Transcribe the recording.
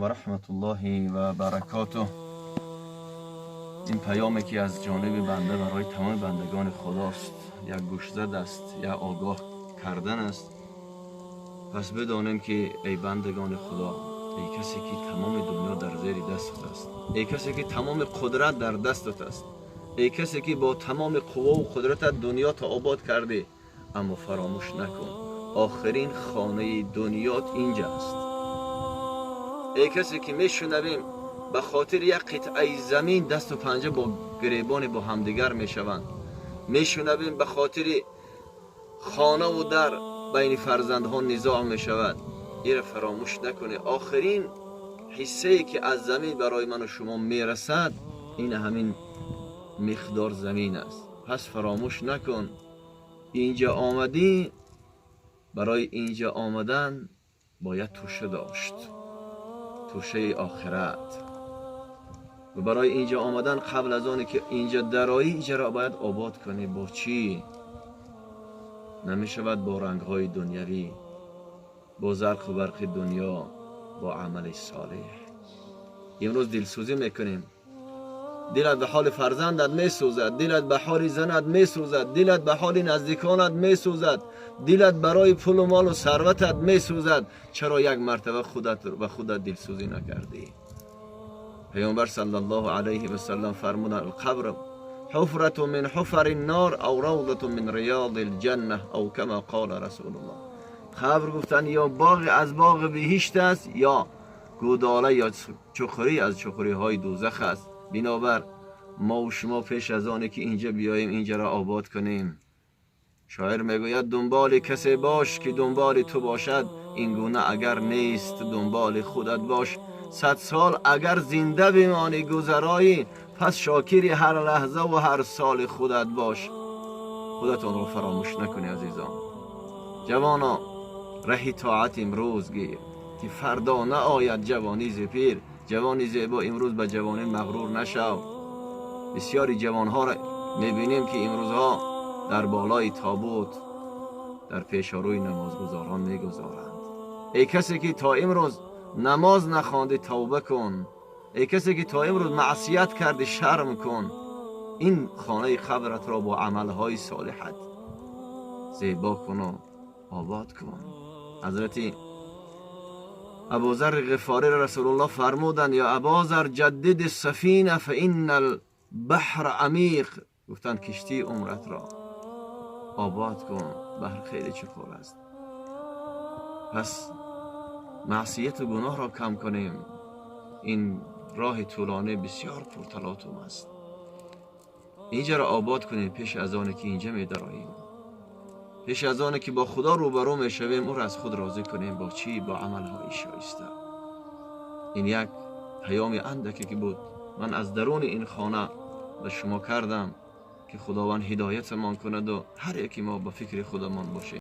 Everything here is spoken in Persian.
و رحمت الله و برکاته. این پیامی که از جانب بنده برای تمام بندگان خداست، یک گوشزد است، یا آگاه کردن است. پس بدانیم که ای بندگان خدا، ای کسی که تمام دنیا در زیر دستت است، ای کسی که تمام قدرت در دستت است، ای کسی که با تمام قوا و قدرتت دنیا تا آباد کرده، اما فراموش نکن آخرین خانه دنیات اینجا است. ای کسی که میشنویم به خاطر یک قطعه زمین دست و پنجه با گریبان با همدیگر میشوند، میشنویم به خاطر خانه و در بین فرزندها نزاع میشود. این فراموش نکنه آخرین حصه ای که از زمین برای من و شما میرسد این همین مقدار زمین است. پس فراموش نکن اینجا آمدی، برای اینجا آمدن باید توشه داشت، توشه آخرت. و برای اینجا آمدن قبل از آنی که اینجا درایی اینجا را باید آباد کنی. با چی؟ نمی شود با رنگ های دنیوی، با زرق و برق دنیا، با عمل صالح. امروز دلسوزی میکنیم، دلت به حال فرزندت میسوزد، دلت به حال زنت میسوزد، دلت به حال نزدیکانت میسوزد، دلت برای پول و مال و ثروتت میسوزد. چرا یک مرتبه خودت دلسوزی نکردی؟ پیامبر صلی الله علیه و سلم فرمودند القبر حفرة من حفر النار او روضة من ریاض الجنه او کما قال رسول الله. قبر گفتن یا باغ از باغ بهشت است یا گوداله یا چخری از چخری های دوزخ است. بنابر ما و شما پیش از آنه که اینجا بیاییم اینجا را آباد کنیم، شاعر میگوید دنبال کسی باش که دنبال تو باشد، این گونه اگر نیست دنبال خودت باش. 100 سال اگر زنده بمانی گذرایی، پس شاکری هر لحظه و هر سال خودت باش. خودتون رو فراموش نکنی عزیزان. جوانا رهی طاعت امروز گیر که فردا نه آید جوانی ز پیر. جوانی زیبا امروز به جوانی مغرور نشو. بسیاری جوانها را میبینیم که امروزها در بالای تابوت در پیش روی نمازگزاران میگذارند. ای کسی که تا امروز نماز نخوانده توبه کن. ای کسی که تا امروز معصیت کرده شرم کن. این خانه قبرت را با عملهای صالحت زیبا کن و آباد کن. حضرت ابوذر غفاری رسول الله فرمودند یا ابوذر جدد السفینه فان البحر عمیق. گفتند کشتی عمرت را آباد کن، بحر خیلی چخور است. پس معصیت و گناه را کم کنیم. این راه طولانی بسیار پرتلاطم است. اینجا را آباد کنیم پیش از آنه که اینجا می دراییم، پیش از آنه که با خدا روبرو می شویم او را از خود راضی کنیم. با چی؟ با عملهای شایسته. این یک پیام اندکی که بود من از درون این خانه به شما کردم که خداوند هدایتمان کند و هر یکی ما به فکر خودمان باشیم.